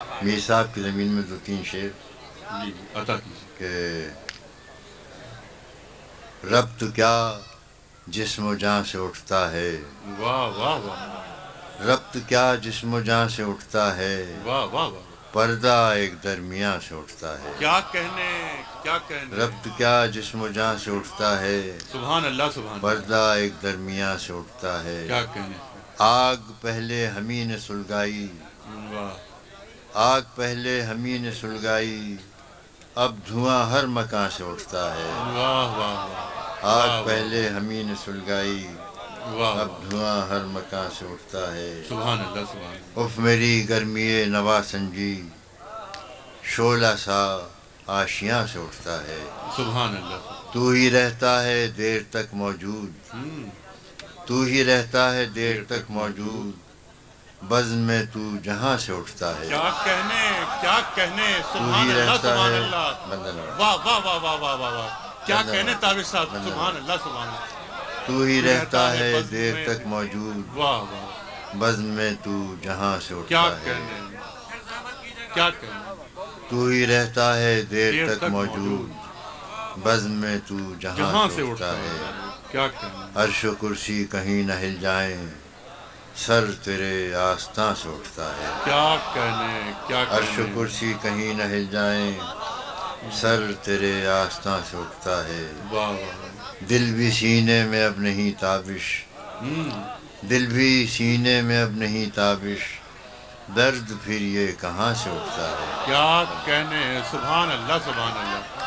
میر صاحب کی زمین میں 2-3 شعر جی عطا کیجیے. کہ رب تو کیا جسم و جاں سے اٹھتا ہے، واہ واہ واہ رب تو کیا جسم و جاں سے اٹھتا ہے، واہ واہ واہ. پردہ ایک درمیاں سے اٹھتا ہے. کیا کہنے کیا کہنے. رب تو کیا جسم و جاں سے اٹھتا ہے، سبحان اللہ سبحان اللہ. پردہ ایک درمیاں سے اٹھتا ہے. کیا کہنے. آگ پہلے ہمیں نے سلگائی، واہ. آگ پہلے ہمیں نے سلگائی، اب دھواں ہر مکان سے اٹھتا ہے. واہ واہ واہ. آگ پہلے ہمیں نے سلگائی، واہ اب دھواں ہر مکان سے اٹھتا ہے. سبحان اللہ سبحان اللہ. اف میری گرمی نوا سنجی، شعلہ سا آشیاں سے اٹھتا ہے. سبحان اللہ. تو ہی رہتا ہے دیر تک موجود، تو ہی رہتا ہے دیر تک موجود، بزم میں تو جہاں سے اٹھتا ہے. کیا کہنے کیا کہنے. تو سبحان ہی اللہ رہتا سبحان ہے. اللہ. بندہ واہ واہ واہ واہ واہ واہ واہ. کیا بندہ کہنے تابع صاحب. بندہ سبحان اللہ سبحان اللہ. تو ہی رہتا ہے بزم دیر میں. تک موجود، واہ واہ. بزم میں تو جہاں سے کیا اٹھتا ہے. کہنے کیا کہنے. تو ہی رہتا ہے دیر تک موجود، بزم میں تو جہاں سے اٹھتا ہے. کیا کہنے. عرش و کرسی کہیں نہ ہل جائیں، سر تیرے آستاں سے اٹھتا ہے. کیا کہنے کیا عرش و کہنے. کرسی کہیں نہ ہل جائیں، سر تیرے آستاں سے اٹھتا ہے. واہ واہ. دل بھی سینے میں اب نہیں تابش، دل بھی سینے میں اب نہیں تابش، درد پھر یہ کہاں سے اٹھتا ہے. کیا کہنے. سبحان اللہ سبحان اللہ.